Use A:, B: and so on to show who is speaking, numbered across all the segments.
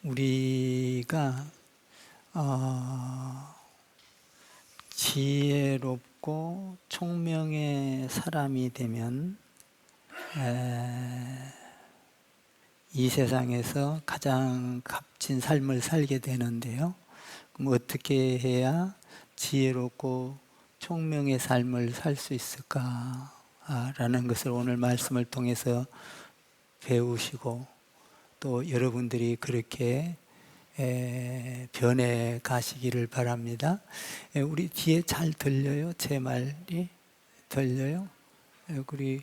A: 우리가 지혜롭고 총명의 사람이 되면 이 세상에서 가장 값진 삶을 살게 되는데요. 그럼 어떻게 해야 지혜롭고 총명의 삶을 살 수 있을까? 라는 것을 오늘 말씀을 통해서 배우시고 또 여러분들이 그렇게 변해 가시기를 바랍니다. 우리 뒤에 잘 들려요? 제 말이 들려요? 우리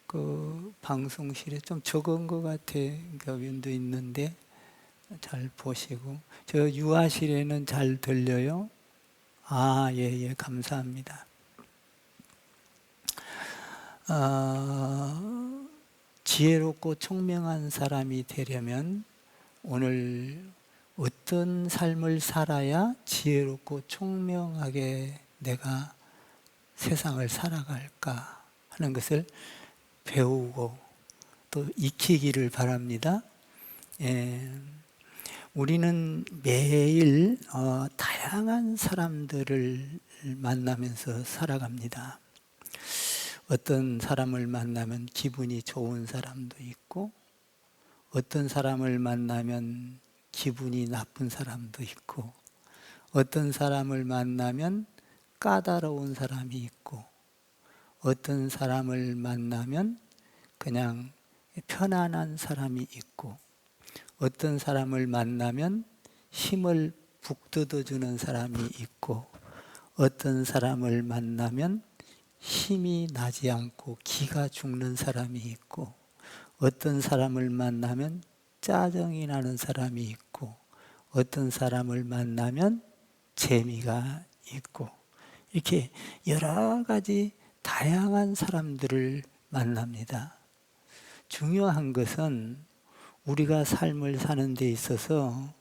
A: 그 방송실에 좀 적은 것 같아 교빈도 있는데 잘 보시고, 저 유아실에는 잘 들려요? 예, 감사합니다. 지혜롭고 총명한 사람이 되려면 오늘 어떤 삶을 살아야 지혜롭고 총명하게 내가 세상을 살아갈까 하는 것을 배우고 또 익히기를 바랍니다. 우리는 매일 다양한 사람들을 만나면서 살아갑니다. 어떤 사람을 만나면 기분이 좋은 사람도 있고, 어떤 사람을 만나면 기분이 나쁜 사람도 있고, 어떤 사람을 만나면 까다로운 사람이 있고, 어떤 사람을 만나면 그냥 편안한 사람이 있고, 어떤 사람을 만나면 힘을 북돋워주는 사람이 있고, 어떤 사람을 만나면 힘이 나지 않고 기가 죽는 사람이 있고, 어떤 사람을 만나면 짜증이 나는 사람이 있고, 어떤 사람을 만나면 재미가 있고, 이렇게 여러 가지 다양한 사람들을 만납니다. 중요한 것은 우리가 삶을 사는 데 있어서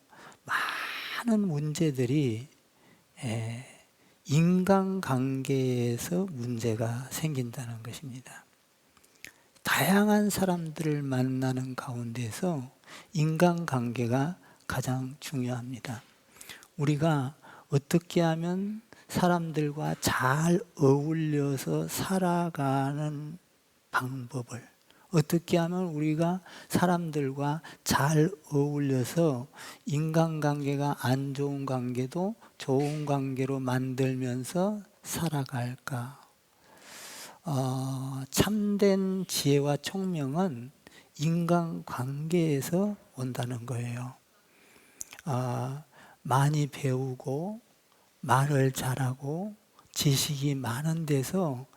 A: 많은 문제들이 인간관계에서 문제가 생긴다는 것입니다. 다양한 사람들을 만나는 가운데서 인간관계가 가장 중요합니다. 우리가 어떻게 하면 사람들과 잘 어울려서 살아가는 방법을, 어떻게 하면 우리가 사람들과 잘 어울려서 인간관계가 안 좋은 관계도 좋은 관계로 만들면서 살아갈까? 참된 지혜와 총명은 인간관계에서 온다는 거예요. 많이 배우고 말을 잘하고 지식이 많은 데서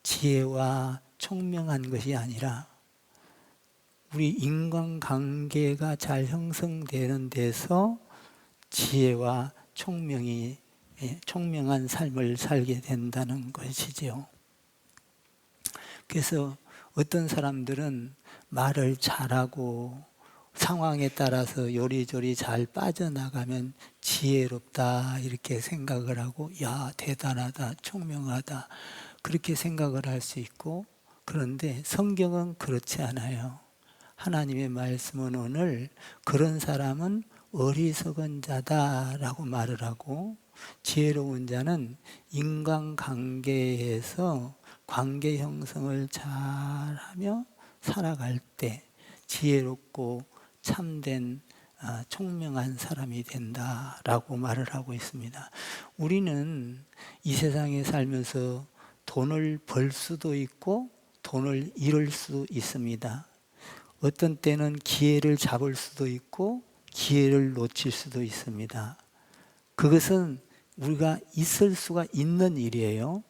A: 지혜와 총명한 것이 아니라 우리 인간관계가 잘 형성되는 데서 지혜와 총명한 삶을 살게 된다는 것이지요. 그래서 어떤 사람들은 말을 잘하고 상황에 따라서 요리조리 잘 빠져나가면 지혜롭다 이렇게 생각을 하고, 야, 대단하다, 총명하다 그렇게 생각을 할 수 있고, 그런데 성경은 그렇지 않아요. 하나님의 말씀은 오늘 그런 사람은 어리석은 자다라고 말을 하고, 지혜로운 자는 인간관계에서 관계 형성을 잘하며 살아갈 때 지혜롭고 참된 총명한 사람이 된다라고 말을 하고 있습니다. 우리는 이 세상에 살면서 돈을 벌 수도 있고 돈을 잃을 수 있습니다. 어떤 때는 기회를 잡을 수도 있고 기회를 놓칠 수도 있습니다. 그것은 우리가 있을 수가 있는 일이에요.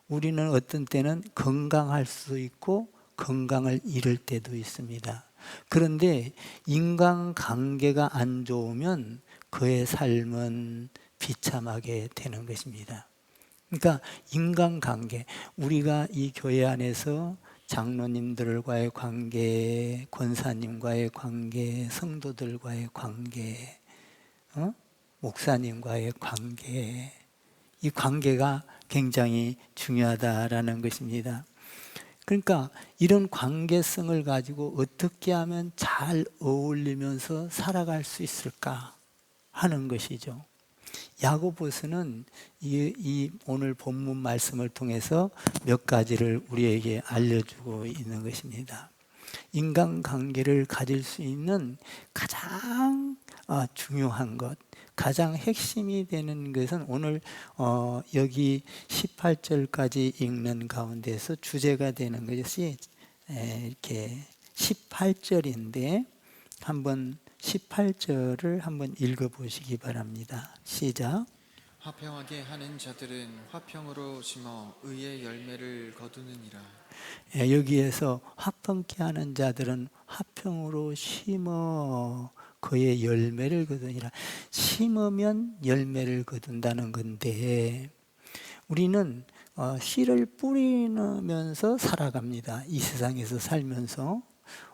A: 우리는 어떤 때는 건강할 수도 있고 건강을 잃을 때도 있습니다. 그런데 인간관계가 안 좋으면 그의 삶은 비참하게 되는 것입니다. 그러니까 인간관계, 우리가 이 교회 안에서 장로님들과의 관계, 권사님과의 관계, 성도들과의 관계, 목사님과의 관계, 이 관계가 굉장히 중요하다라는 것입니다. 그러니까 이런 관계성을 가지고 어떻게 하면 잘 어울리면서 살아갈 수 있을까 하는 것이죠. 야고보서는 이 오늘 본문 말씀을 통해서 몇 가지를 우리에게 알려주고 있는 것입니다. 인간관계를 가질 수 있는 가장 중요한 것, 가장 핵심이 되는 것은 오늘 여기 18절까지 읽는 가운데서 주제가 되는 것이 이렇게 18절인데 한번 18절을 한번 읽어보시기 바랍니다. 시작.
B: 화평하게 하는 자들은 화평으로 심어 의의 열매를 거두느니라.
A: 여기에서 화평케 하는 자들은 화평으로 심어 그의 열매를 거두니라. 심으면 열매를 거둔다는 건데 우리는 씨를 뿌리면서 살아갑니다. 이 세상에서 살면서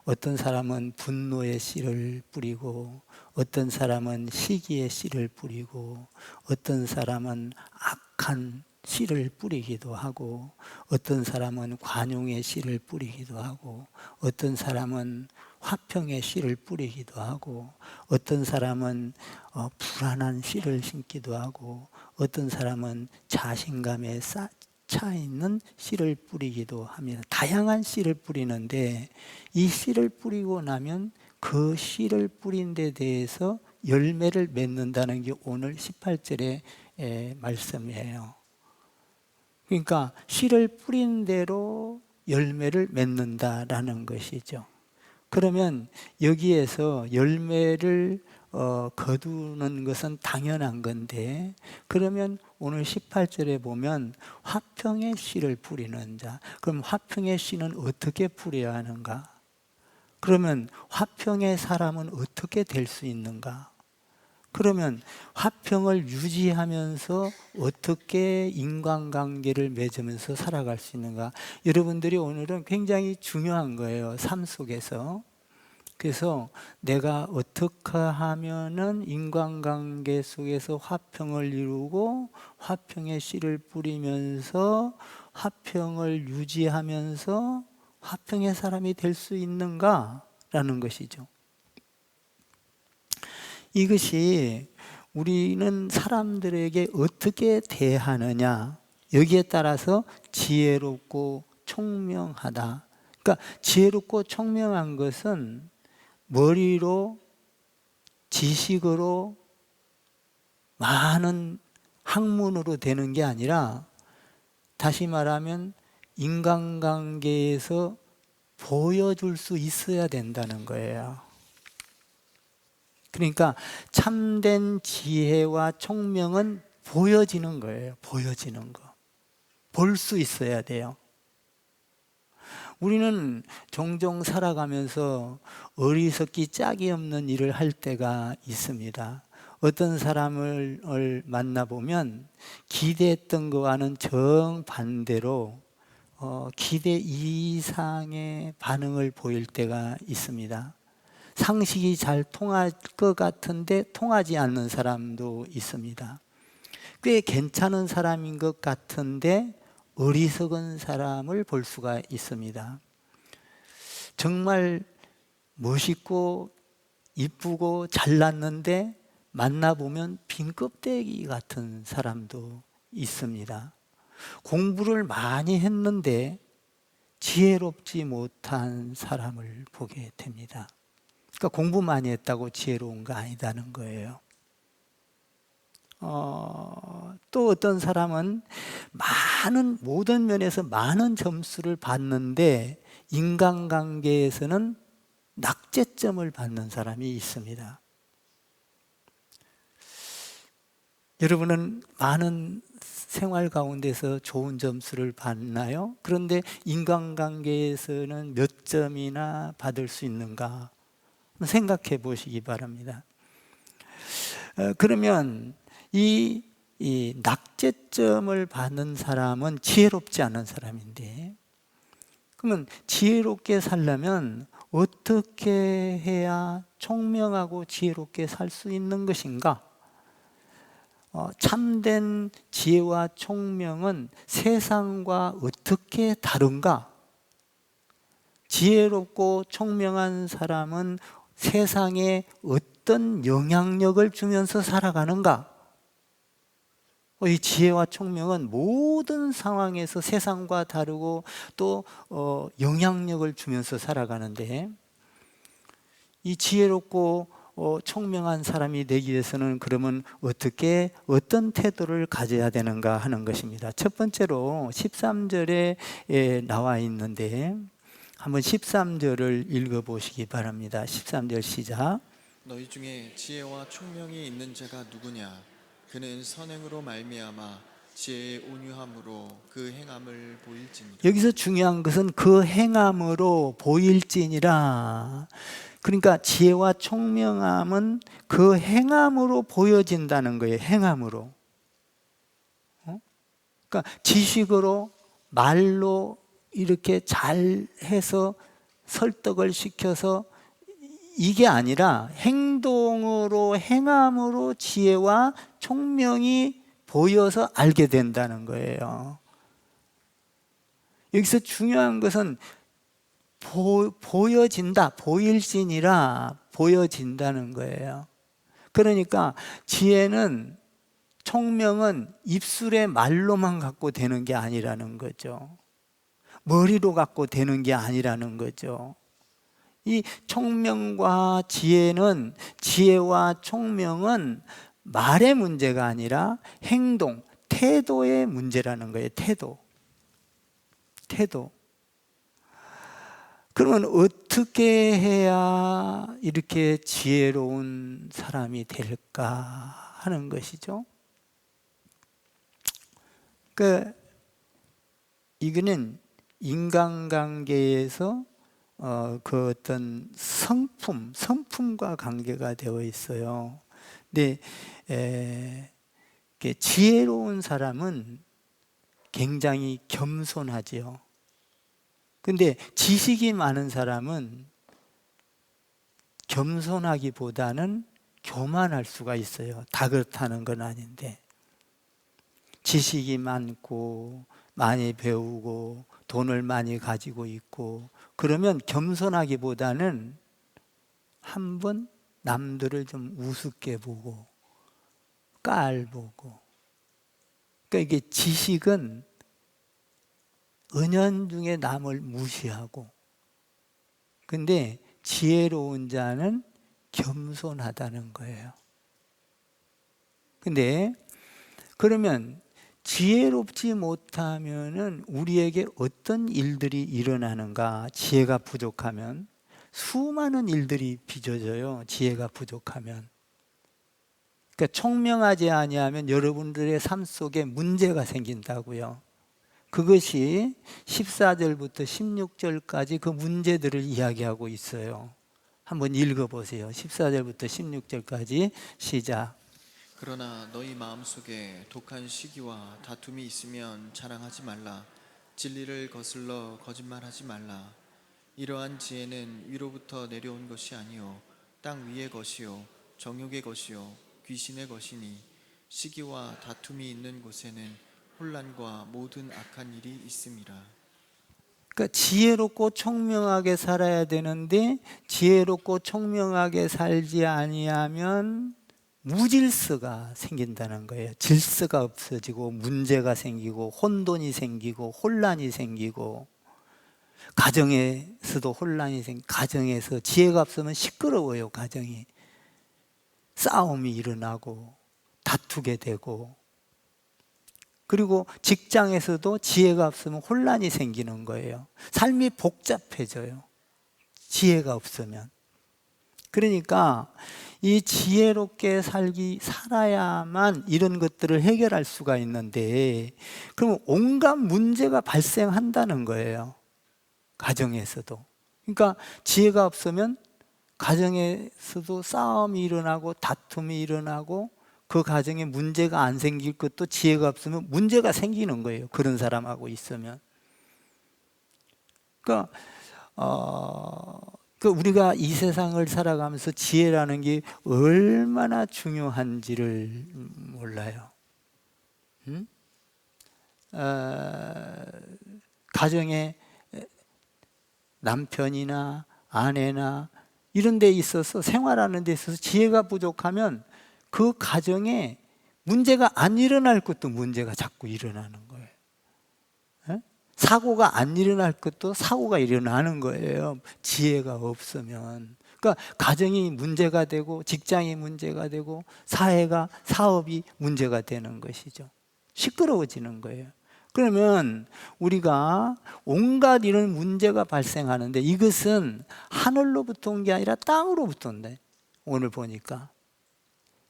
A: 어떤 사람은 분노의 씨를 뿌리고 어떤 사람은 시기의 씨를 뿌리고 어떤 사람은 악한 씨를 뿌리기도 하고 어떤 사람은 관용의 씨를 뿌리기도 하고 어떤 사람은 화평의 씨를 뿌리기도 하고 어떤 사람은 불안한 씨를 심기도 하고 어떤 사람은 자신감에 차 있는 씨를 뿌리기도 합니다. 다양한 씨를 뿌리는데 이 씨를 뿌리고 나면 그 씨를 뿌린 데 대해서 열매를 맺는다는 게 오늘 18절의 말씀이에요. 그러니까 씨를 뿌린 대로 열매를 맺는다라는 것이죠. 그러면 여기에서 열매를 거두는 것은 당연한 건데 그러면 오늘 18절에 보면 화평의 씨를 뿌리는 자, 그럼 화평의 씨는 어떻게 뿌려야 하는가? 그러면 화평의 사람은 어떻게 될 수 있는가? 그러면 화평을 유지하면서 어떻게 인간관계를 맺으면서 살아갈 수 있는가? 여러분들이 오늘은 굉장히 중요한 거예요, 삶 속에서. 그래서 내가 어떻게 하면은 인간관계 속에서 화평을 이루고 화평의 씨를 뿌리면서 화평을 유지하면서 화평의 사람이 될 수 있는가라는 것이죠. 이것이 우리는 사람들에게 어떻게 대하느냐, 여기에 따라서 지혜롭고 총명하다. 그러니까 지혜롭고 총명한 것은 머리로 지식으로 많은 학문으로 되는 게 아니라 다시 말하면 인간관계에서 보여줄 수 있어야 된다는 거예요. 그러니까 참된 지혜와 총명은 보여지는 거예요. 보여지는 거. 볼 수 있어야 돼요. 우리는 종종 살아가면서 어리석기 짝이 없는 일을 할 때가 있습니다. 어떤 사람을 만나보면 기대했던 것과는 정반대로 기대 이상의 반응을 보일 때가 있습니다. 상식이 잘 통할 것 같은데 통하지 않는 사람도 있습니다. 꽤 괜찮은 사람인 것 같은데 어리석은 사람을 볼 수가 있습니다. 정말 멋있고 이쁘고 잘났는데 만나보면 빈 껍데기 같은 사람도 있습니다. 공부를 많이 했는데 지혜롭지 못한 사람을 보게 됩니다. 그러니까 공부 많이 했다고 지혜로운 거 아니다는 거예요. 또 어떤 사람은 모든 면에서 많은 점수를 받는데 인간관계에서는 낙제점을 받는 사람이 있습니다. 여러분은 많은 생활 가운데서 좋은 점수를 받나요? 그런데 인간관계에서는 몇 점이나 받을 수 있는가? 생각해 보시기 바랍니다. 그러면 이 낙제점을 받는 사람은 지혜롭지 않은 사람인데, 그러면 지혜롭게 살려면 어떻게 해야 총명하고 지혜롭게 살 수 있는 것인가? 참된 지혜와 총명은 세상과 어떻게 다른가? 지혜롭고 총명한 사람은 세상에 어떤 영향력을 주면서 살아가는가? 이 지혜와 총명은 모든 상황에서 세상과 다르고 또 영향력을 주면서 살아가는데, 이 지혜롭고 총명한 사람이 되기 위해서는 그러면 어떤 태도를 가져야 되는가 하는 것입니다. 첫 번째로 13절에 나와 있는데 한번 13절을 읽어보시기 바랍니다. 13절 시작.
B: 너희 중에 지혜와 총명이 있는 자가 누구냐? 그는 선행으로 말미암아 지혜의 온유함으로 그 행함을 보일지니라.
A: 여기서 중요한 것은 그 행함으로 보일지니라. 그러니까 지혜와 총명함은 그 행함으로 보여진다는 거예요. 행함으로. 그러니까 지식으로 말로 이렇게 잘해서 설득을 시켜서 이게 아니라 행동으로, 행함으로 지혜와 총명이 보여서 알게 된다는 거예요. 여기서 중요한 것은 보여진다, 보일지니라, 보여진다는 거예요. 그러니까 지혜는, 총명은 입술의 말로만 갖고 되는 게 아니라는 거죠. 머리로 갖고 되는 게 아니라는 거죠. 이 총명과 지혜는, 지혜와 총명은 말의 문제가 아니라 행동, 태도의 문제라는 거예요. 태도. 그러면 어떻게 해야 이렇게 지혜로운 사람이 될까 하는 것이죠. 이거는 인간관계에서 그 어떤 성품과 관계가 되어 있어요. 근데 지혜로운 사람은 굉장히 겸손하지요. 근데 지식이 많은 사람은 겸손하기보다는 교만할 수가 있어요. 다 그렇다는 건 아닌데, 지식이 많고 많이 배우고 돈을 많이 가지고 있고 그러면 겸손하기보다는 한번 남들을 좀 우습게 보고 깔보고, 그러니까 이게 지식은 은연중에 남을 무시하고, 근데 지혜로운 자는 겸손하다는 거예요. 근데 그러면 지혜롭지 못하면은 우리에게 어떤 일들이 일어나는가? 지혜가 부족하면 수많은 일들이 빚어져요. 지혜가 부족하면. 그러니까 총명하지 아니하면 여러분들의 삶 속에 문제가 생긴다고요. 그것이 14절부터 16절까지 그 문제들을 이야기하고 있어요. 한번 읽어보세요. 14절부터 16절까지 시작.
B: 그러나 너희 마음속에 독한 시기와 다툼이 있으면 자랑하지 말라. 진리를 거슬러 거짓말하지 말라. 이러한 지혜는 위로부터 내려온 것이 아니요 땅 위의 것이요 정욕의 것이요 귀신의 것이니 시기와 다툼이 있는 곳에는 혼란과 모든 악한 일이 있음이라.
A: 그러니까 지혜롭고 총명하게 살아야 되는데 지혜롭고 총명하게 살지 아니하면 무질서가 생긴다는 거예요. 질서가 없어지고 문제가 생기고 혼돈이 생기고 혼란이 생기고, 가정에서도 혼란이 가정에서 지혜가 없으면 시끄러워요. 가정이 싸움이 일어나고 다투게 되고, 그리고 직장에서도 지혜가 없으면 혼란이 생기는 거예요. 삶이 복잡해져요. 지혜가 없으면. 그러니까 이 지혜롭게 살아야만 이런 것들을 해결할 수가 있는데, 그러면 온갖 문제가 발생한다는 거예요. 가정에서도. 그러니까 지혜가 없으면 가정에서도 싸움이 일어나고 다툼이 일어나고, 그 가정에 문제가 안 생길 것도 지혜가 없으면 문제가 생기는 거예요. 그런 사람하고 있으면. 그러니까 우리가 이 세상을 살아가면서 지혜라는 게 얼마나 중요한지를 몰라요. 가정에 남편이나 아내나 이런 데 있어서 생활하는 데 있어서 지혜가 부족하면 그 가정에 문제가 안 일어날 것도 문제가 자꾸 일어나는 거예요. 예? 사고가 안 일어날 것도 사고가 일어나는 거예요. 지혜가 없으면. 그러니까 가정이 문제가 되고 직장이 문제가 되고 사회가 사업이 문제가 되는 것이죠. 시끄러워지는 거예요. 그러면 우리가 온갖 이런 문제가 발생하는데 이것은 하늘로부터 온 게 아니라 땅으로부터 온대. 오늘 보니까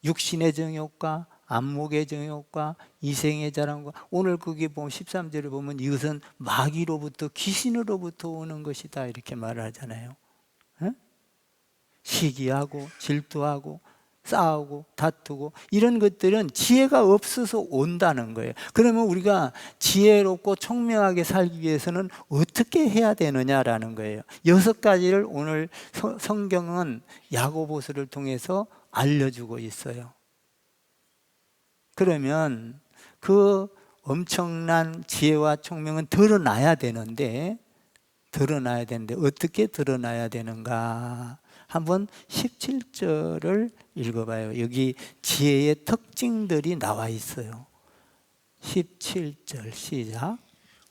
A: 육신의 정욕과 안목의 정욕과 이생의 자랑과 오늘 거기 보면 13절을 보면 이것은 마귀로부터 귀신으로부터 오는 것이다 이렇게 말을 하잖아요. 응? 시기하고 질투하고 싸우고 다투고 이런 것들은 지혜가 없어서 온다는 거예요. 그러면 우리가 지혜롭고 총명하게 살기 위해서는 어떻게 해야 되느냐라는 거예요. 6가지를 오늘 성경은 야고보서를 통해서 알려주고 있어요. 그러면 그 엄청난 지혜와 총명은 드러나야 되는데 어떻게 드러나야 되는가? 한번 17절을 읽어봐요. 여기 지혜의 특징들이 나와 있어요. 17절 시작.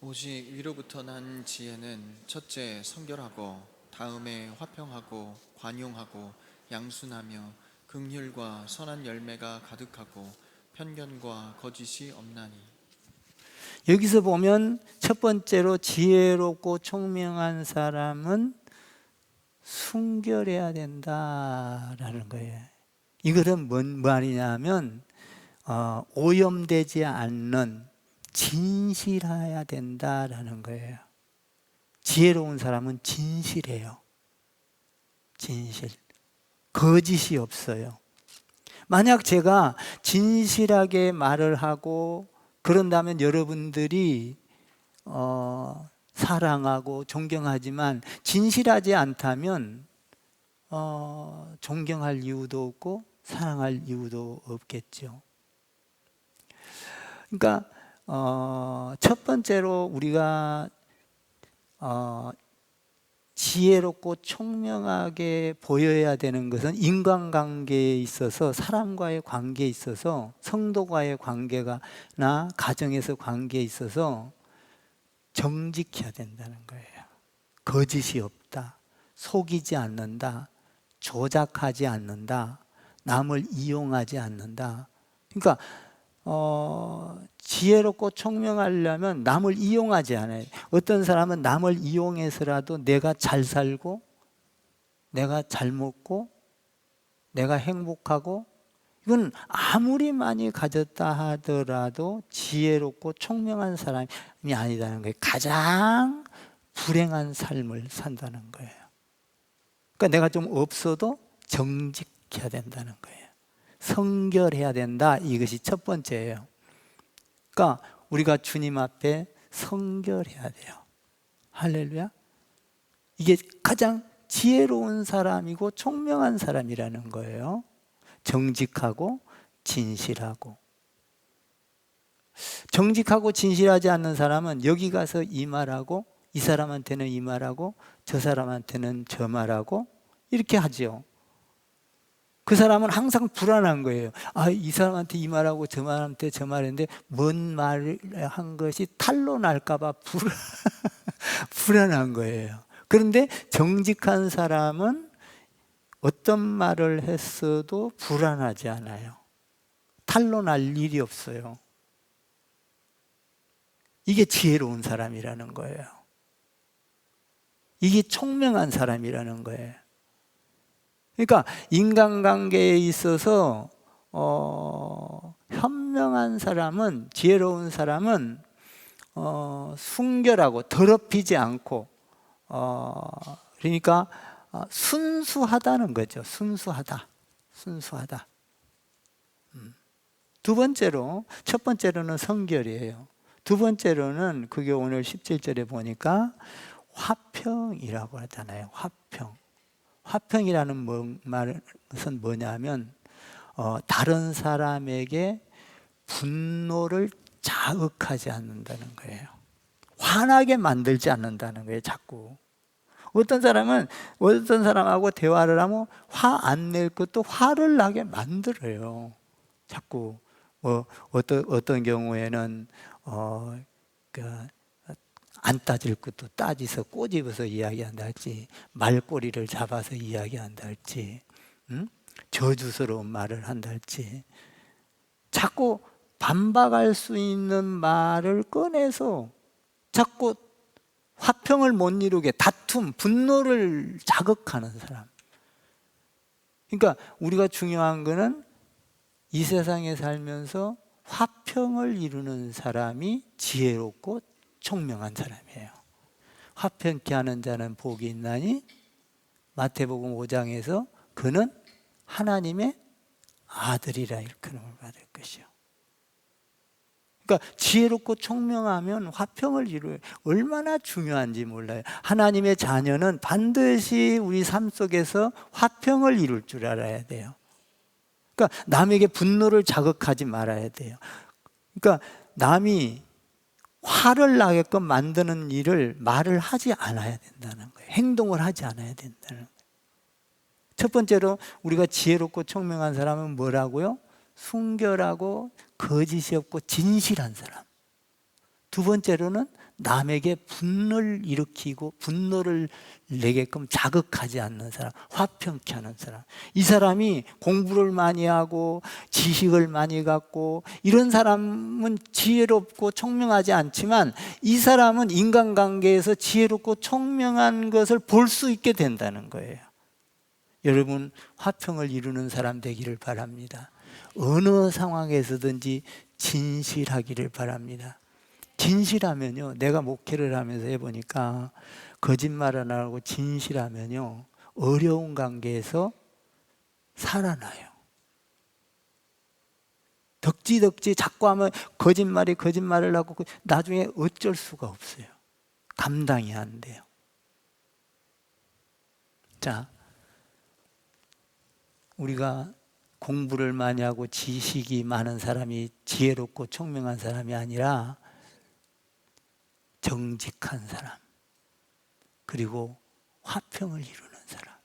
B: 오직 위로부터 난 지혜는 첫째 성결하고 다음에 화평하고 관용하고 양순하며 긍휼과 선한 열매가 가득하고 편견과 거짓이 없나니.
A: 여기서 보면 첫 번째로 지혜롭고 총명한 사람은 순결해야 된다라는 거예요. 이것은 뭔 말이냐면 오염되지 않는 진실해야 된다라는 거예요. 지혜로운 사람은 진실해요. 진실. 거짓이 없어요. 만약 제가 진실하게 말을 하고 그런다면 여러분들이 사랑하고 존경하지만 진실하지 않다면 존경할 이유도 없고 사랑할 이유도 없겠죠. 그러니까 첫 번째로 우리가 지혜롭고 총명하게 보여야 되는 것은 인간관계에 있어서 사람과의 관계에 있어서 성도과의 관계나 가정에서 관계에 있어서 정직해야 된다는 거예요. 거짓이 없다, 속이지 않는다, 조작하지 않는다, 남을 이용하지 않는다. 그러니까 지혜롭고 총명하려면 남을 이용하지 않아요. 어떤 사람은 남을 이용해서라도 내가 잘 살고 내가 잘 먹고 내가 행복하고 이건 아무리 많이 가졌다 하더라도 지혜롭고 총명한 사람이 아니다는 거예요. 가장 불행한 삶을 산다는 거예요. 그러니까 내가 좀 없어도 정직해야 된다는 거예요. 성결해야 된다. 이것이 첫 번째예요. 그러니까 우리가 주님 앞에 성결해야 돼요. 할렐루야. 이게 가장 지혜로운 사람이고 총명한 사람이라는 거예요. 정직하고 진실하고. 정직하고 진실하지 않는 사람은 여기 가서 이 말하고 이 사람한테는 이 말하고 저 사람한테는 저 말하고 이렇게 하죠. 그 사람은 항상 불안한 거예요. 이 사람한테 이 말하고 저 사람한테 저 말했는데 뭔 말을 한 것이 탈로 날까 봐 불안한 거예요. 그런데 정직한 사람은 어떤 말을 했어도 불안하지 않아요. 탈로 날 일이 없어요. 이게 지혜로운 사람이라는 거예요. 이게 총명한 사람이라는 거예요. 그러니까 인간관계에 있어서 현명한 사람은, 지혜로운 사람은 순결하고 더럽히지 않고 그러니까 순수하다는 거죠. 순수하다. 두 번째로, 첫 번째로는 성결이에요. 두 번째로는 그게 오늘 17절에 보니까 화평이라고 하잖아요. 화평이라는 말은 뭐냐면 다른 사람에게 분노를 자극하지 않는다는 거예요. 화나게 만들지 않는다는 거예요. 자꾸 어떤 사람하고 대화를 하면 화 안 낼 것도 화를 나게 만들어요. 자꾸 어떤 경우에는 그러니까 안 따질 것도 따지서 꼬집어서 이야기한다 할지, 말꼬리를 잡아서 이야기한다 할지, 저주스러운 말을 한다 할지, 자꾸 반박할 수 있는 말을 꺼내서 자꾸 화평을 못 이루게 다툼, 분노를 자극하는 사람. 그러니까 우리가 중요한 거는 이 세상에 살면서 화평을 이루는 사람이 지혜롭고 총명한 사람이에요. 화평케 하는 자는 복이 있나니 마태복음 5장에서 그는 하나님의 아들이라 일컬음을 받을 것이요. 그러니까 지혜롭고 총명하면 화평을 이루어요. 얼마나 중요한지 몰라요. 하나님의 자녀는 반드시 우리 삶 속에서 화평을 이룰 줄 알아야 돼요. 그러니까 남에게 분노를 자극하지 말아야 돼요. 그러니까 남이 화를 나게끔 만드는 일을 말을 하지 않아야 된다는 거예요. 행동을 하지 않아야 된다는 거예요. 첫 번째로 우리가 지혜롭고 총명한 사람은 뭐라고요? 순결하고 거짓이 없고 진실한 사람. 두 번째로는 남에게 분노를 일으키고 분노를 내게끔 자극하지 않는 사람, 화평케 하는 사람. 이 사람이 공부를 많이 하고 지식을 많이 갖고 이런 사람은 지혜롭고 총명하지 않지만 이 사람은 인간관계에서 지혜롭고 총명한 것을 볼 수 있게 된다는 거예요. 여러분, 화평을 이루는 사람 되기를 바랍니다. 어느 상황에서든지 진실하기를 바랍니다. 진실하면요, 내가 목회를 하면서 해보니까 거짓말 안 하고 진실하면요, 어려운 관계에서 살아나요. 덕지덕지 자꾸 하면 거짓말을 하고 나중에 어쩔 수가 없어요. 감당이 안 돼요. 자, 우리가 공부를 많이 하고 지식이 많은 사람이 지혜롭고 총명한 사람이 아니라 정직한 사람, 그리고 화평을 이루는 사람.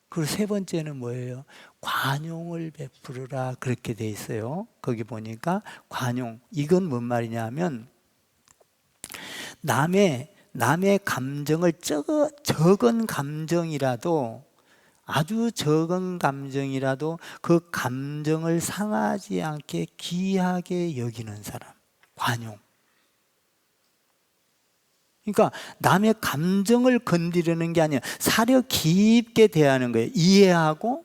A: 그리고 세 번째는 뭐예요? 관용을 베푸르라 그렇게 돼 있어요. 거기 보니까 관용, 이건 뭔 말이냐면 남의 감정을 적은 감정이라도, 아주 적은 감정이라도 그 감정을 상하지 않게 귀하게 여기는 사람, 관용. 그러니까 남의 감정을 건드리는 게 아니라 사려 깊게 대하는 거예요. 이해하고,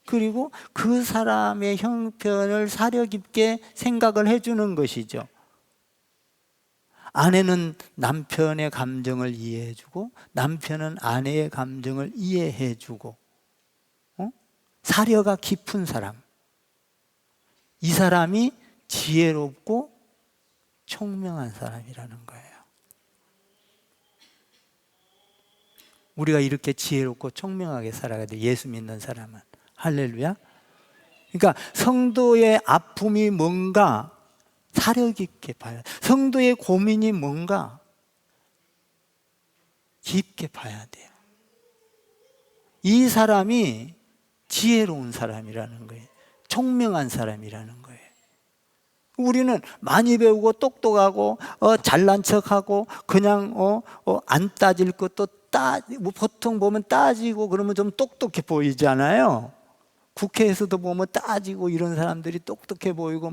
A: 그리고 그 사람의 형편을 사려 깊게 생각을 해주는 것이죠. 아내는 남편의 감정을 이해해주고 남편은 아내의 감정을 이해해주고, 사려가 깊은 사람, 이 사람이 지혜롭고 총명한 사람이라는 거예요. 우리가 이렇게 지혜롭고 총명하게 살아야 돼, 예수 믿는 사람은. 할렐루야. 그러니까 성도의 아픔이 뭔가 사려 깊게 봐야 돼. 성도의 고민이 뭔가 깊게 봐야 돼요. 이 사람이 지혜로운 사람이라는 거예요. 총명한 사람이라는 거예요. 우리는 많이 배우고 똑똑하고 잘난 척하고 그냥 안 따질 것도 보통 보면 따지고 그러면 좀 똑똑해 보이잖아요. 국회에서도 보면 따지고 이런 사람들이 똑똑해 보이고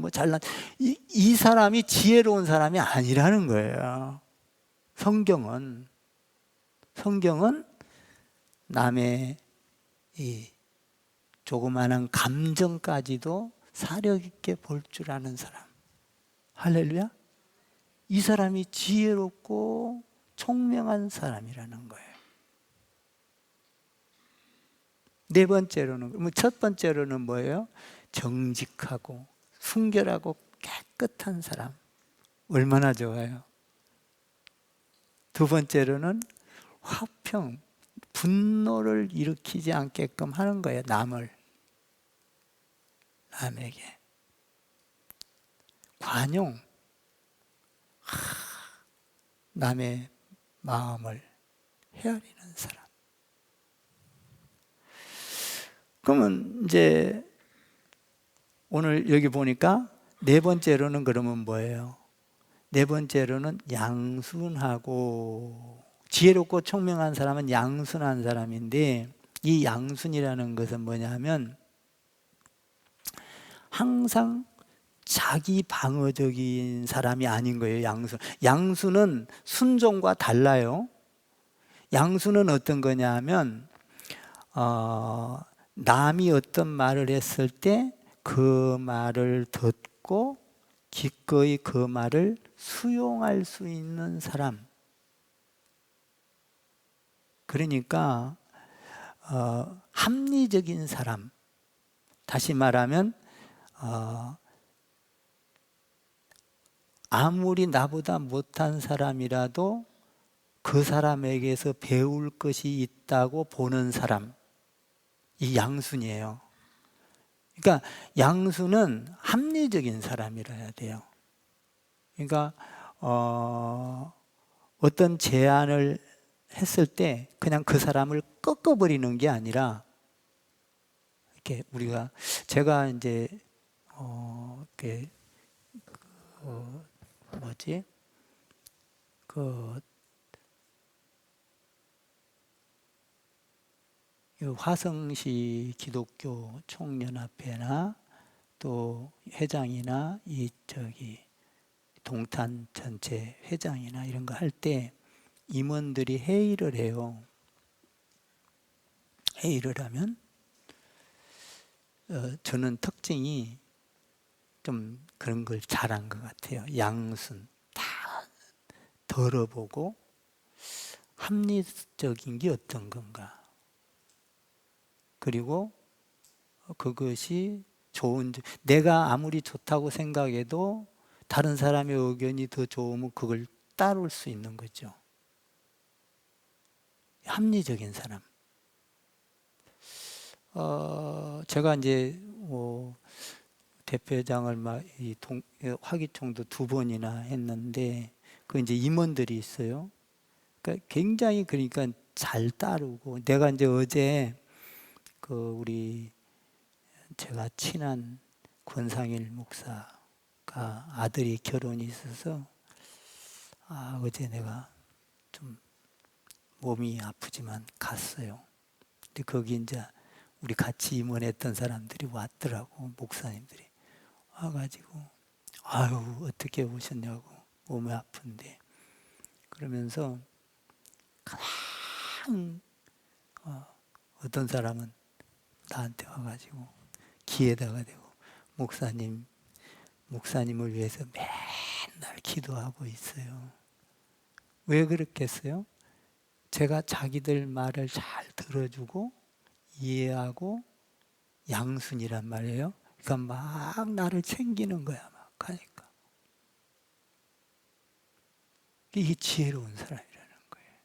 A: 이 사람이 지혜로운 사람이 아니라는 거예요. 성경은 남의 이 조그마한 감정까지도 사려 있게 볼 줄 아는 사람. 할렐루야. 이 사람이 지혜롭고 총명한 사람이라는 거예요. 네 번째로는, 첫 번째로는 뭐예요? 정직하고 순결하고 깨끗한 사람. 얼마나 좋아요. 두 번째로는 화평, 분노를 일으키지 않게끔 하는 거예요. 남에게. 관용, 남의 마음을 헤아리는 사람. 그러면 이제 오늘 여기 보니까 네 번째로는 그러면 뭐예요? 네 번째로는 양순하고, 지혜롭고 총명한 사람은 양순한 사람인데, 이 양순이라는 것은 뭐냐면 항상 자기 방어적인 사람이 아닌 거예요. 양순은 순종과 달라요. 양순은 어떤 거냐면 남이 어떤 말을 했을 때 그 말을 듣고 기꺼이 그 말을 수용할 수 있는 사람. 그러니까 합리적인 사람. 다시 말하면 아무리 나보다 못한 사람이라도 그 사람에게서 배울 것이 있다고 보는 사람. 이 양순이에요. 그러니까 양순은 합리적인 사람이라 해야 돼요. 그러니까 어떤 제안을 했을 때 그냥 그 사람을 꺾어버리는 게 아니라, 이렇게 제가 이제 이렇게 화성시 기독교 총연합회나 또 회장이나 동탄 전체 회장이나 이런 거 할 때 임원들이 회의를 해요. 회의를 하면 저는 특징이 좀 그런 걸 잘한 것 같아요. 양순 다 들어보고 합리적인 게 어떤 건가, 그리고 그것이 내가 아무리 좋다고 생각해도 다른 사람의 의견이 더 좋으면 그걸 따를 수 있는 거죠. 합리적인 사람. 제가 이제 대표장을 화기총도 2번이나 했는데 그 이제 임원들이 있어요. 그러니까 굉장히 그러니까 잘 따르고, 내가 이제 어제 제가 친한 권상일 목사가 아들이 결혼이 있어서 어제 내가 좀 몸이 아프지만 갔어요. 근데 거기 이제 우리 같이 임원했던 사람들이 왔더라고. 목사님들이 와가지고 아유 어떻게 오셨냐고, 몸이 아픈데. 그러면서 가장 어떤 사람은 나한테 와가지고 귀에다가 대고 목사님을 위해서 맨날 기도하고 있어요. 왜 그렇겠어요? 제가 자기들 말을 잘 들어주고 이해하고 양순이란 말이에요. 그러니까 막 나를 챙기는 거야. 막 하니까. 이게 지혜로운 사람이라는 거예요.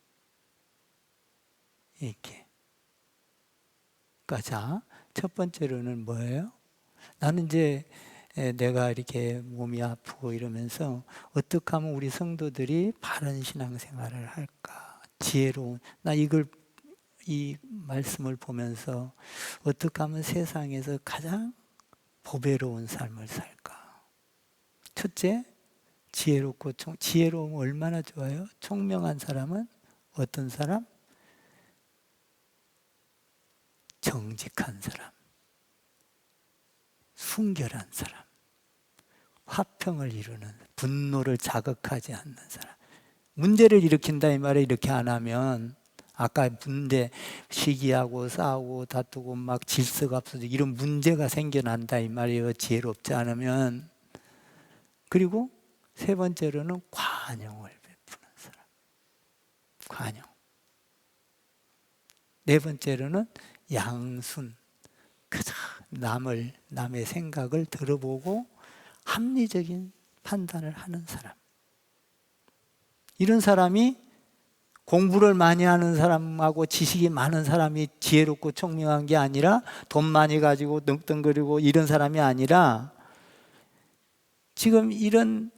A: 이렇게. 그러니까 자, 첫 번째로는 뭐예요? 나는 이제 내가 이렇게 몸이 아프고 이러면서 어떻게 하면 우리 성도들이 바른 신앙생활을 할까? 지혜로운, 이 말씀을 보면서 어떻게 하면 세상에서 가장 보배로운 삶을 살까? 첫째, 지혜로움은 얼마나 좋아요? 총명한 사람은 어떤 사람? 정직한 사람, 순결한 사람, 화평을 이루는, 분노를 자극하지 않는 사람. 문제를 일으킨다 이 말에 이렇게 안 하면, 아까 시기하고 싸우고 다투고 막 질서가 없어지고 이런 문제가 생겨난다 이 말이에요. 지혜롭지 않으면. 그리고 세 번째로는 관용을 베푸는 사람. 관용. 네 번째로는 양순. 그저 남의 생각을 들어보고 합리적인 판단을 하는 사람. 이런 사람이, 공부를 많이 하는 사람하고 지식이 많은 사람이 지혜롭고 총명한 게 아니라, 돈 많이 가지고 떵떵거리고 이런 사람이 아니라, 지금 이런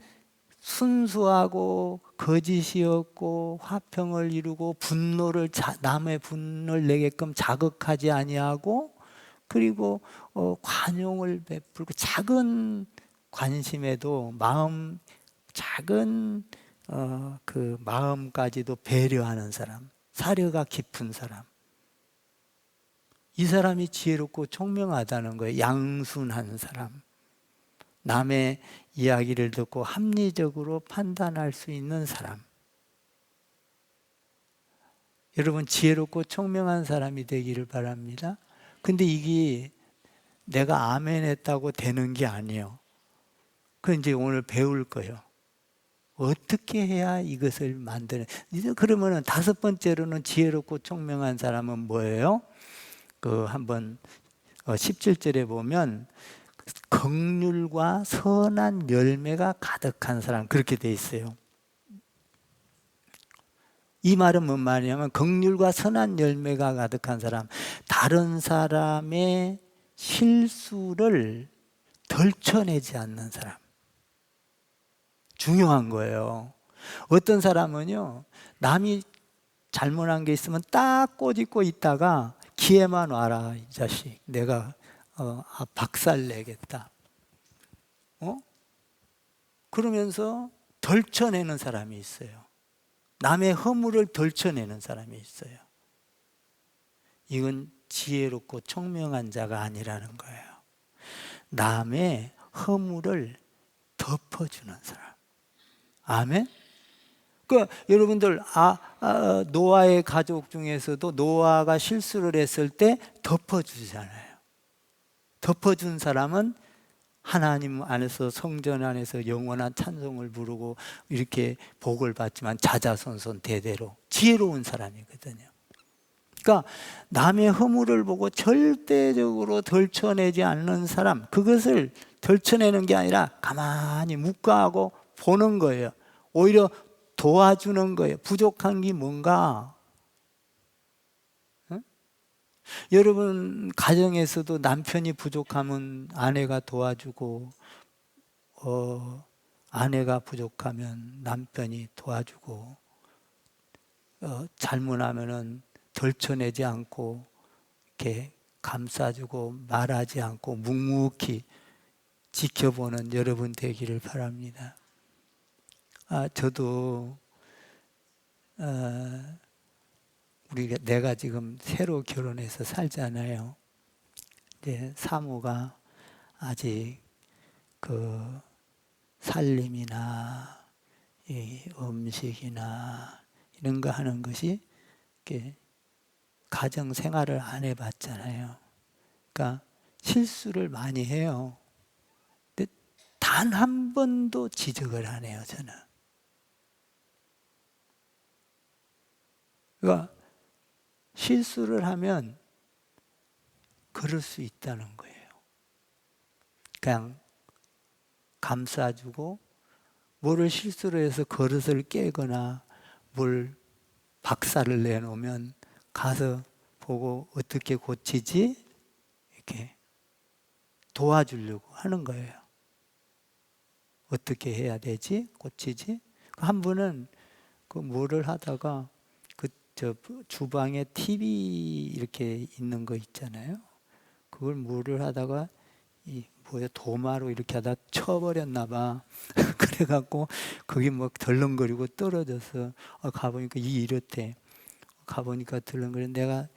A: 순수하고 거짓이었고 화평을 이루고 분노를 남의 분노를 내게끔 자극하지 아니하고 그리고 관용을 베풀고 작은 관심에도 작은 그 마음까지도 배려하는 사람, 사려가 깊은 사람. 이 사람이 지혜롭고 총명하다는 거예요. 양순한 사람. 남의 이야기를 듣고 합리적으로 판단할 수 있는 사람. 여러분, 지혜롭고 총명한 사람이 되기를 바랍니다. 근데 이게 내가 아멘 했다고 되는 게 아니에요. 그 이제 오늘 배울 거예요. 어떻게 해야 이것을 만드는. 그러면은 다섯 번째로는 지혜롭고 총명한 사람은 뭐예요? 그 한번 17절에 보면 긍휼과 선한 열매가 가득한 사람, 그렇게 돼 있어요. 이 말은 뭔 말이냐면 긍휼과 선한 열매가 가득한 사람, 다른 사람의 실수를 덜쳐내지 않는 사람. 중요한 거예요. 어떤 사람은요, 남이 잘못한 게 있으면 딱 꼬집고 있다가 기회만 와라 이 자식, 내가 박살내겠다. 그러면서 덜쳐내는 사람이 있어요. 남의 허물을 덜쳐내는 사람이 있어요. 이건 지혜롭고 총명한 자가 아니라는 거예요. 남의 허물을 덮어주는 사람. 아멘? 여러분들 노아의 가족 중에서도 노아가 실수를 했을 때 덮어주잖아요. 덮어준 사람은 하나님 안에서, 성전 안에서 영원한 찬송을 부르고 이렇게 복을 받지만 자자손손 대대로 지혜로운 사람이거든요. 그러니까 남의 허물을 보고 절대적으로 덜쳐내지 않는 사람, 그것을 덜쳐내는 게 아니라 가만히 묵과하고 보는 거예요. 오히려 도와주는 거예요. 부족한 게 뭔가. 응? 여러분 가정에서도 남편이 부족하면 아내가 도와주고, 아내가 부족하면 남편이 도와주고, 잘못하면은 덜쳐내지 않고 이렇게 감싸주고 말하지 않고 묵묵히 지켜보는 여러분 되기를 바랍니다. 저도 내가 지금 새로 결혼해서 살잖아요. 이제 사모가 아직 그 살림이나 이 음식이나 이런 거 하는 것이 이렇게 가정 생활을 안 해봤잖아요. 그러니까 실수를 많이 해요. 근데 단 한 번도 지적을 안 해요, 저는. 그러니까 실수를 하면 그럴 수 있다는 거예요. 그냥 감싸주고, 뭐를 실수를 해서 그릇을 깨거나 뭘 박살을 내놓으면 가서 보고 어떻게 고치지? 이렇게 도와주려고 하는 거예요. 어떻게 해야 되지? 고치지? 한 분은 그 뭐를 하다가 저 주방에 TV 이렇게 있는 거 있잖아요. 그걸 뭐를 하다가 도마로 이렇게 하다 쳐버렸나 봐. 그래갖고 거기 뭐 덜렁거리고 떨어져서 가보니까 이렇대. 가보니까 덜렁거리는, 내가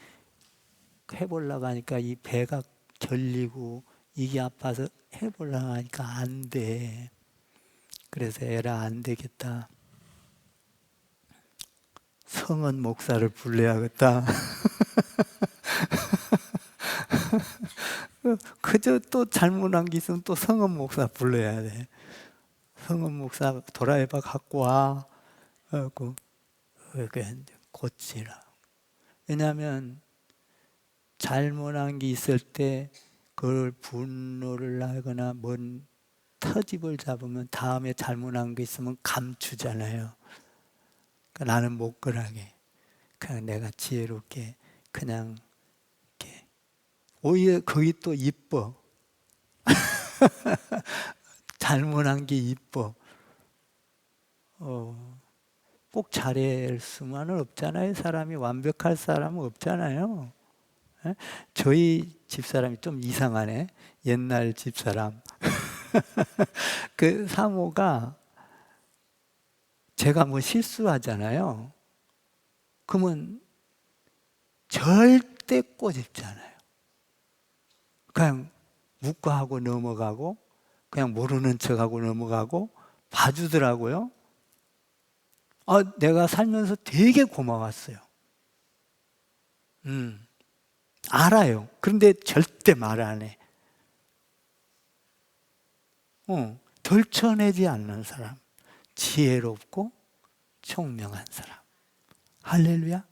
A: 해보려고 하니까 이 배가 결리고 이게 아파서 해보려고 하니까 안 돼. 그래서 에라 안 되겠다. 성은 목사를 불러야겠다. 그저 또 잘못한 게 있으면 또 성은 목사 불러야 돼. 성은 목사 도라이바 갖고 와. 그래갖고 고치라. 왜냐하면 잘못한 게 있을 때 그걸 분노를 하거나 뭔 터집을 잡으면 다음에 잘못한 게 있으면 감추잖아요. 그러니까 나는 못 그러게. 그냥 내가 지혜롭게 그냥 이렇게. 오히려 거기 또 이뻐. 잘못한 게 이뻐. 꼭 잘할 수만은 없잖아요. 사람이 완벽할 사람은 없잖아요. 예? 저희 집사람이 좀 이상하네. 옛날 집사람. 그 사모가 제가 뭐 실수하잖아요. 그러면 절대 꼬집잖아요. 그냥 묵과하고 넘어가고 그냥 모르는 척하고 넘어가고 봐주더라고요. 내가 살면서 되게 고마웠어요. 알아요. 그런데 절대 말 안 해. 덜쳐내지 않는 사람, 지혜롭고 총명한 사람. 할렐루야.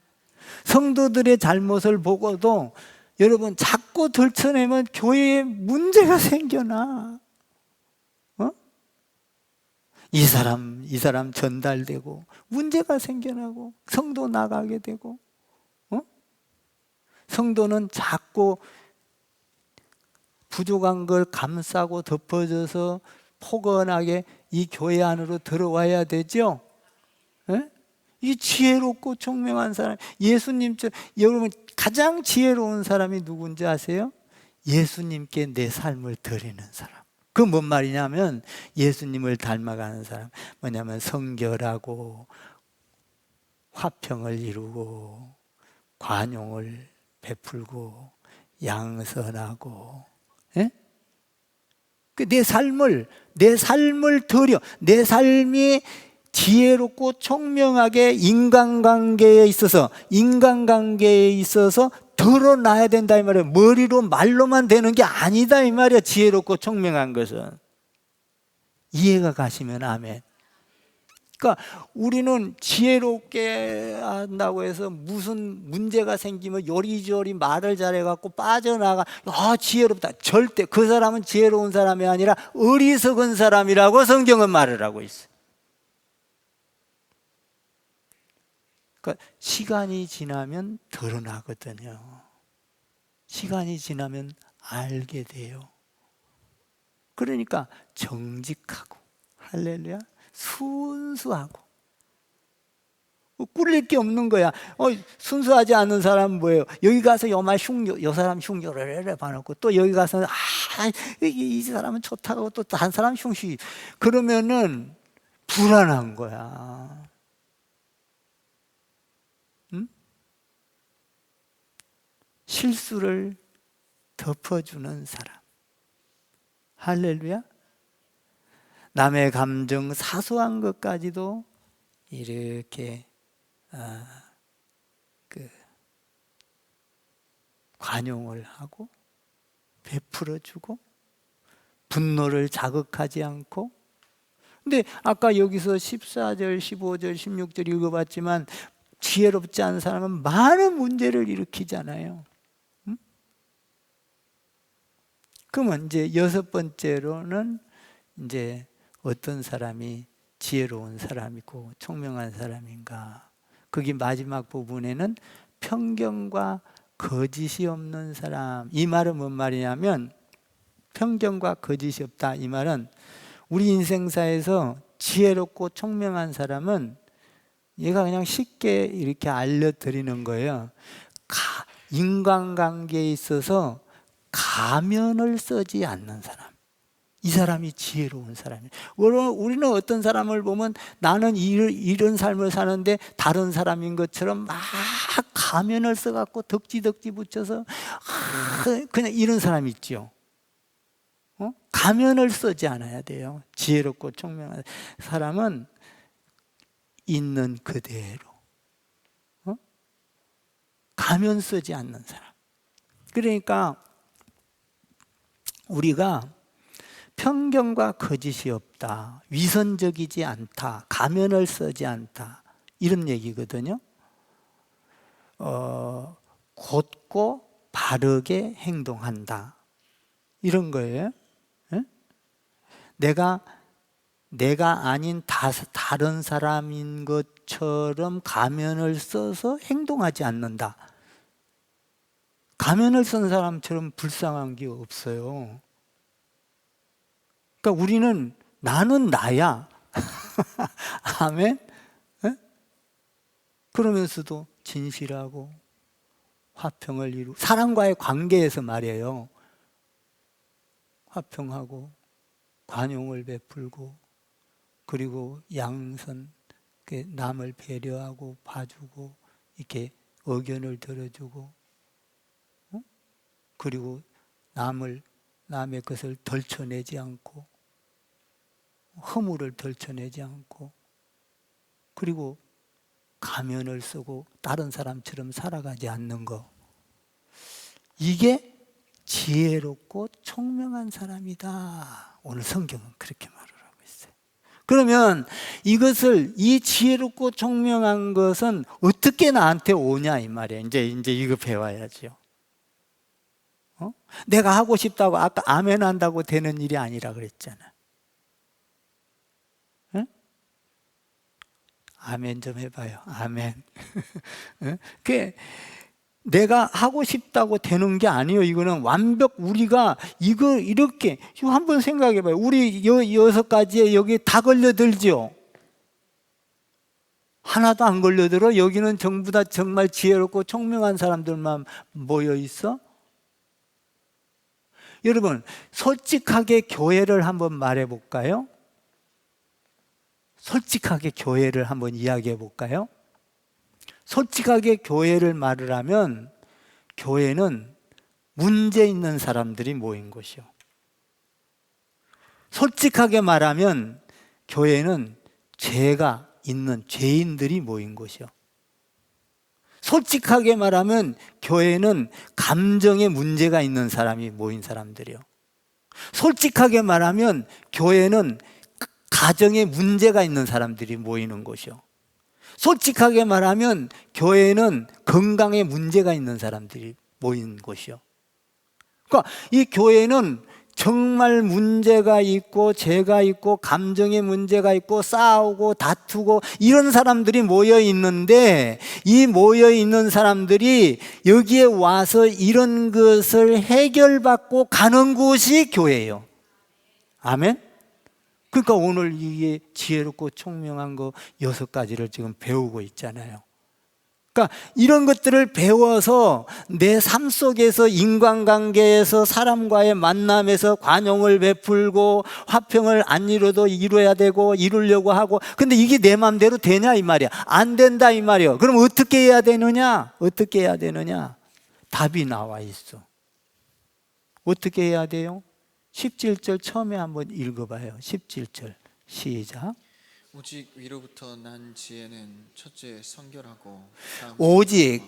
A: 성도들의 잘못을 보고도 여러분 자꾸 덜쳐내면 교회에 문제가 생겨나. 이 사람 전달되고 문제가 생겨나고 성도 나가게 되고, 성도는 자꾸 부족한 걸 감싸고 덮어져서 포근하게 이 교회 안으로 들어와야 되죠. 이 지혜롭고 총명한 사람, 예수님처럼. 여러분 가장 지혜로운 사람이 누군지 아세요? 예수님께 내 삶을 드리는 사람. 그 뭔 말이냐면 예수님을 닮아가는 사람. 뭐냐면 성결하고 화평을 이루고 관용을 베풀고 양선하고, 내 삶을 드려, 내 삶이 지혜롭고 총명하게 인간관계에 있어서 드러나야 된다 이 말이에요. 머리로 말로만 되는 게 아니다 이 말이에요. 지혜롭고 총명한 것은. 이해가 가시면 아멘. 그러니까 우리는 지혜롭게 한다고 해서 무슨 문제가 생기면 요리조리 말을 잘해갖고 빠져나가, 지혜롭다. 절대 그 사람은 지혜로운 사람이 아니라 어리석은 사람이라고 성경은 말을 하고 있어요. 그러니까 시간이 지나면 드러나거든요. 시간이 지나면 알게 돼요. 그러니까 정직하고, 할렐루야, 순수하고, 꿀릴 게 없는 거야. 순수하지 않은 사람은 뭐예요? 여기 가서 요 사람 흉조를 봐놓고 또 여기 가서 이 사람은 좋다고 또 다른 사람 흉시, 그러면은 불안한 거야. 실수를 덮어주는 사람. 할렐루야. 남의 감정 사소한 것까지도 이렇게 관용을 하고 베풀어주고 분노를 자극하지 않고. 근데 아까 여기서 14절, 15절, 16절 읽어봤지만 지혜롭지 않은 사람은 많은 문제를 일으키잖아요. 그러면 이제 여섯 번째로는 이제 어떤 사람이 지혜로운 사람이고 총명한 사람인가. 거기 마지막 부분에는 편견과 거짓이 없는 사람. 이 말은 뭔 말이냐면, 편견과 거짓이 없다 이 말은 우리 인생사에서 지혜롭고 총명한 사람은 얘가 그냥 쉽게 이렇게 알려드리는 거예요. 인간관계에 있어서 가면을 쓰지 않는 사람. 이 사람이 지혜로운 사람이에요. 우리는 어떤 사람을 보면 나는 이런 삶을 사는데 다른 사람인 것처럼 막 가면을 써갖고 덕지 붙여서 그냥 이런 사람이 있죠. 가면을 쓰지 않아야 돼요. 지혜롭고 총명한 사람은 있는 그대로, 가면 쓰지 않는 사람. 그러니까 우리가 편견과 거짓이 없다, 위선적이지 않다, 가면을 쓰지 않다, 이런 얘기거든요. 곧고 바르게 행동한다, 이런 거예요. 내가 아닌 다른 사람인 것처럼 가면을 써서 행동하지 않는다. 가면을 쓴 사람처럼 불쌍한 게 없어요. 그러니까 우리는 나는 나야. 아멘. 그러면서도 진실하고 화평을 이루고, 사람과의 관계에서 말이에요. 화평하고 관용을 베풀고, 그리고 양선, 남을 배려하고 봐주고, 이렇게 의견을 들어주고, 그리고 남의 것을 덜쳐내지 않고, 허물을 덜쳐내지 않고, 그리고 가면을 쓰고 다른 사람처럼 살아가지 않는 거, 이게 지혜롭고 총명한 사람이다. 오늘 성경은 그렇게 말을 하고 있어요. 그러면 이 지혜롭고 총명한 것은 어떻게 나한테 오냐 이 말이에요. 이제 이거 배워야죠. 내가 하고 싶다고 아까 아멘 한다고 되는 일이 아니라 그랬잖아. 응? 아멘 좀 해봐요. 아멘. 그게 내가 하고 싶다고 되는 게 아니에요. 이거는 우리가 이렇게 한번 생각해봐요. 우리 6가지에 여기 다 걸려들죠. 하나도 안 걸려들어. 여기는 전부 다 정말 지혜롭고 총명한 사람들만 모여 있어. 여러분, 솔직하게 교회를 한번 말해 볼까요? 솔직하게 교회를 한번 이야기해 볼까요? 솔직하게 교회를 말을 하면, 교회는 문제 있는 사람들이 모인 곳이요. 솔직하게 말하면 교회는 죄가 있는 죄인들이 모인 곳이요. 솔직하게 말하면 교회는 감정에 문제가 있는 사람이 모인 사람들이요. 솔직하게 말하면 교회는 가정에 문제가 있는 사람들이 모이는 곳이요. 솔직하게 말하면 교회는 건강에 문제가 있는 사람들이 모인 곳이요. 그러니까 이 교회는 정말 문제가 있고 죄가 있고 감정에 문제가 있고 싸우고 다투고 이런 사람들이 모여 있는데, 이 모여 있는 사람들이 여기에 와서 이런 것을 해결받고 가는 곳이 교회예요. 아멘? 그러니까 오늘 이게 지혜롭고 총명한 거 6가지를 지금 배우고 있잖아요. 그러니까 이런 것들을 배워서 내 삶 속에서, 인간관계에서, 사람과의 만남에서 관용을 베풀고 화평을 안 이뤄도 이뤄야 되고 이루려고 하고, 근데 이게 내 마음대로 되냐 이 말이야. 안 된다 이 말이야. 그럼 어떻게 해야 되느냐? 어떻게 해야 되느냐? 답이 나와 있어. 어떻게 해야 돼요? 17절 처음에 한번 읽어봐요. 17절 시작.
B: 오직 위로부터 난 지혜는 첫째 성결하고,
A: 오직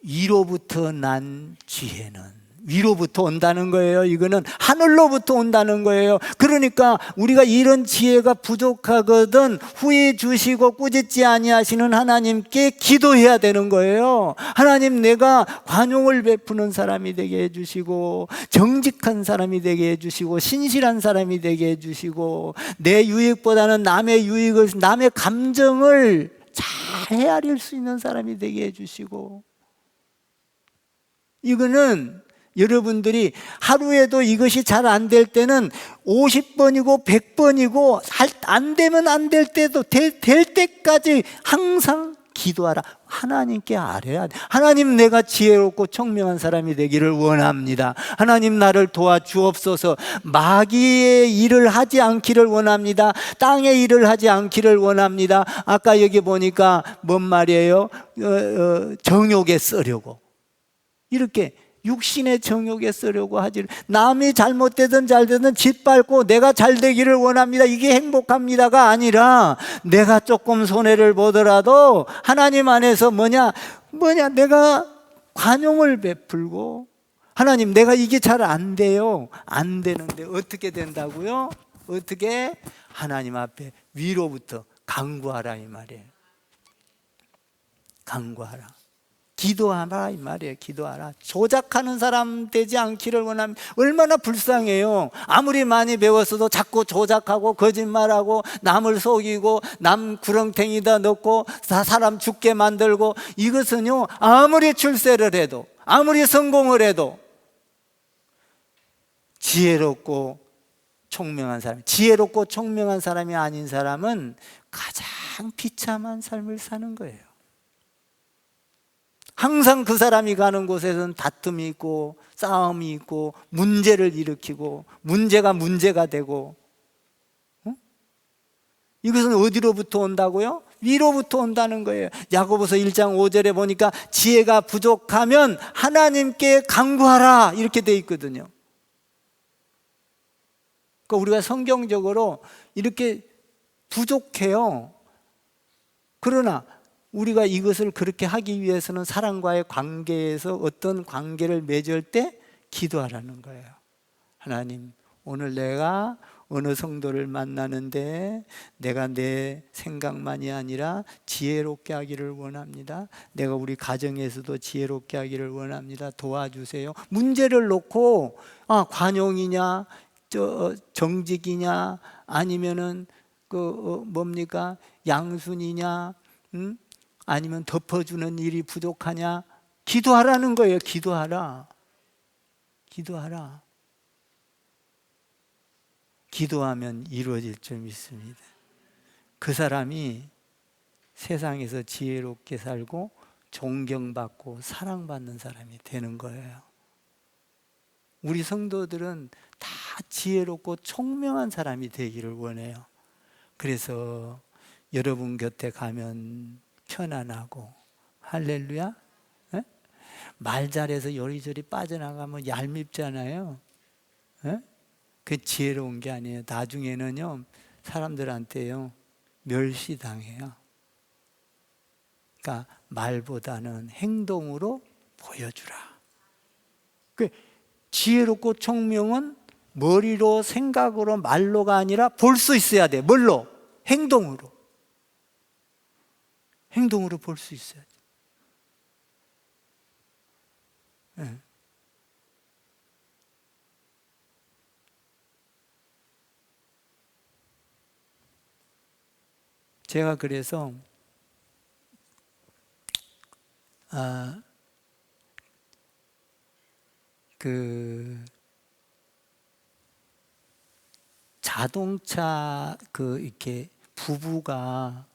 A: 위로부터 난 지혜는, 위로부터 온다는 거예요. 이거는 하늘로부터 온다는 거예요. 그러니까 우리가 이런 지혜가 부족하거든 후회 주시고 꾸짖지 아니하시는 하나님께 기도해야 되는 거예요. 하나님, 내가 관용을 베푸는 사람이 되게 해주시고, 정직한 사람이 되게 해주시고, 신실한 사람이 되게 해주시고, 내 유익보다는 남의 유익을, 남의 감정을 잘 헤아릴 수 있는 사람이 되게 해주시고. 이거는 여러분들이 하루에도 이것이 잘 안 될 때는 50번이고 100번이고 안 되면 안 될 때도 될 때까지 항상 기도하라. 하나님께 아뢰야 돼. 하나님, 내가 지혜롭고 총명한 사람이 되기를 원합니다. 하나님, 나를 도와주옵소서. 마귀의 일을 하지 않기를 원합니다. 땅의 일을 하지 않기를 원합니다. 아까 여기 보니까 뭔 말이에요? 정욕에 쓰려고, 이렇게 육신의 정욕에 쓰려고 하지. 남이 잘못되든 잘되든 짓밟고 내가 잘 되기를 원합니다, 이게 행복합니다가 아니라, 내가 조금 손해를 보더라도 하나님 안에서 뭐냐 내가 관용을 베풀고, 하나님, 내가 이게 잘 안 돼요. 안 되는데 어떻게 된다고요? 어떻게? 하나님 앞에 위로부터 간구하라 이 말이에요. 간구하라. 기도하라 이 말이에요. 기도하라. 조작하는 사람 되지 않기를 원합니다. 얼마나 불쌍해요. 아무리 많이 배웠어도 자꾸 조작하고 거짓말하고 남을 속이고 남 구렁텅이다 넣고 사람 죽게 만들고, 이것은요, 아무리 출세를 해도, 아무리 성공을 해도 지혜롭고 총명한 사람, 지혜롭고 총명한 사람이 아닌 사람은 가장 비참한 삶을 사는 거예요. 항상 그 사람이 가는 곳에서는 다툼이 있고 싸움이 있고 문제를 일으키고 문제가 되고, 이것은 어디로부터 온다고요? 위로부터 온다는 거예요. 야고보서 1장 5절에 보니까 지혜가 부족하면 하나님께 간구하라 이렇게 돼 있거든요. 그러니까 우리가 성경적으로 이렇게 부족해요. 그러나 우리가 이것을 그렇게 하기 위해서는 사람과의 관계에서 어떤 관계를 맺을 때 기도하라는 거예요. 하나님, 오늘 내가 어느 성도를 만나는데 내가 내 생각만이 아니라 지혜롭게 하기를 원합니다. 내가 우리 가정에서도 지혜롭게 하기를 원합니다. 도와주세요. 문제를 놓고 관용이냐 정직이냐 아니면은 뭡니까 양순이냐 아니면 덮어주는 일이 부족하냐, 기도하라는 거예요. 기도하라. 기도하면 이루어질 줄 믿습니다. 그 사람이 세상에서 지혜롭게 살고 존경받고 사랑받는 사람이 되는 거예요. 우리 성도들은 다 지혜롭고 총명한 사람이 되기를 원해요. 그래서 여러분 곁에 가면 편안하고, 할렐루야. 에? 말 잘해서 요리조리 빠져나가면 얄밉잖아요. 에? 그 지혜로운 게 아니에요. 나중에는요 사람들한테요 멸시당해요. 그러니까 말보다는 행동으로 보여주라. 그 지혜롭고 총명은 머리로 생각으로 말로가 아니라 볼 수 있어야 돼. 뭘로? 행동으로 볼 수 있어야 돼. 네. 제가 그래서 자동차 이렇게 부부가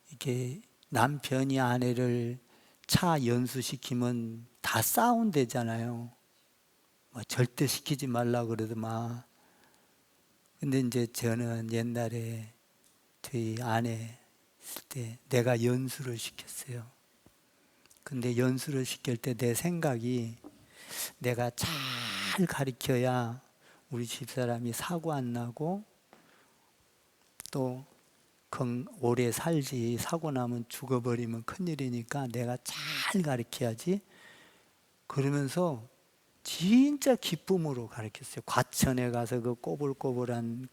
A: 이렇게 남편이 아내를 차 연수시키면 다 싸운대잖아요. 절대 시키지 말라 그러더만. 근데 이제 저는 옛날에 저희 아내 있을 때 내가 연수를 시켰어요. 근데 연수를 시킬 때 내 생각이 내가 잘 가르쳐야 우리 집사람이 사고 안 나고 또 오래 살지, 사고 나면 죽어버리면 큰일이니까 내가 잘 가르쳐야지. 그러면서 진짜 기쁨으로 가르쳤어요. 과천에 가서 그 꼬불꼬불한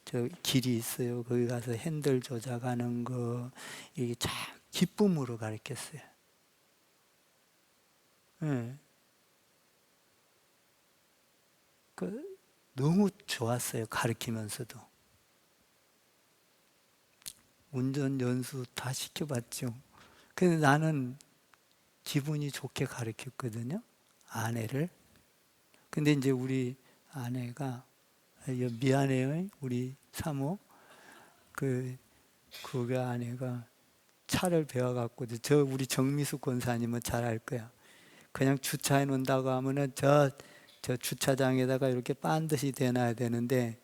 A: 저 길이 있어요. 거기 가서 핸들 조작하는 거 이게 참 기쁨으로 가르쳤어요. 네. 너무 좋았어요. 가르치면서도. 운전 연수 다 시켜봤죠. 근데 나는 기분이 좋게 가르쳤거든요. 아내를. 근데 이제 우리 아내가 미안해요. 우리 사모. 그 아내가 차를 배워갖고 우리 정미숙 권사님은 잘 알 거야. 그냥 주차해 놓는다고 하면은 저 주차장에다가 이렇게 반드시 대놔야 되는데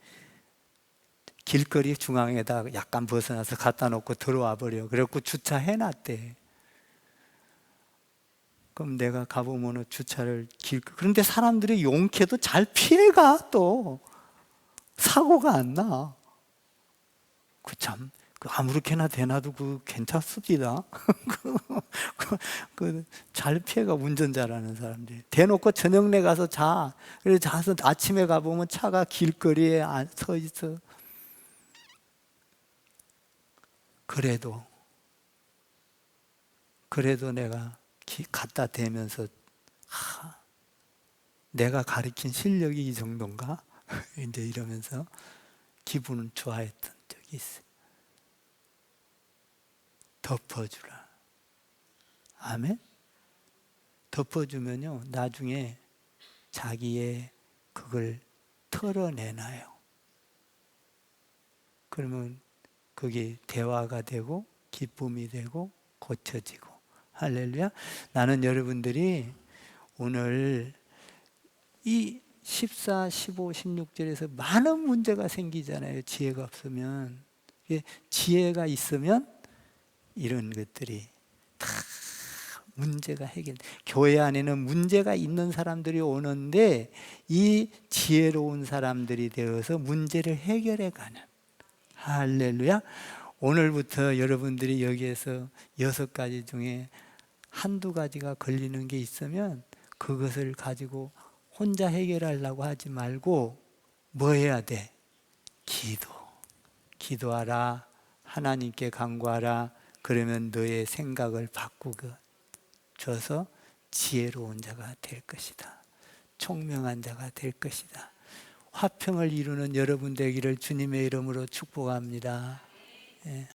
A: 길거리 중앙에다 약간 벗어나서 갖다 놓고 들어와 버려. 그래갖고 주차해 놨대. 그럼 내가 가보면은 주차를 그런데 사람들이 용케도 잘 피해가. 또 사고가 안 나. 아무렇게나 대놔도 괜찮습니다. 잘 피해가. 운전자라는 사람들이 대놓고 저녁내 가서 자. 그래서 자서 아침에 가보면 차가 길거리에 서 있어. 그래도 내가 갖다 대면서 내가 가르친 실력이 이 정도인가? 이제 이러면서 기분은 좋아했던 적이 있어요. 덮어주라. 아멘? 덮어주면요 나중에 자기의 그걸 털어내놔요. 그러면 그게 대화가 되고 기쁨이 되고 고쳐지고 할렐루야. 나는 여러분들이 오늘 이 14, 15, 16절에서 많은 문제가 생기잖아요. 지혜가 없으면. 지혜가 있으면 이런 것들이 다 문제가 해결. 교회 안에는 문제가 있는 사람들이 오는데 이 지혜로운 사람들이 되어서 문제를 해결해 가는. 할렐루야. 오늘부터 여러분들이 여기에서 6가지 중에 한두 가지가 걸리는 게 있으면 그것을 가지고 혼자 해결하려고 하지 말고 뭐 해야 돼? 기도하라. 하나님께 간구하라. 그러면 너의 생각을 바꾸고 줘서 지혜로운 자가 될 것이다. 총명한 자가 될 것이다. 화평을 이루는 여러분 되기를 주님의 이름으로 축복합니다. 예.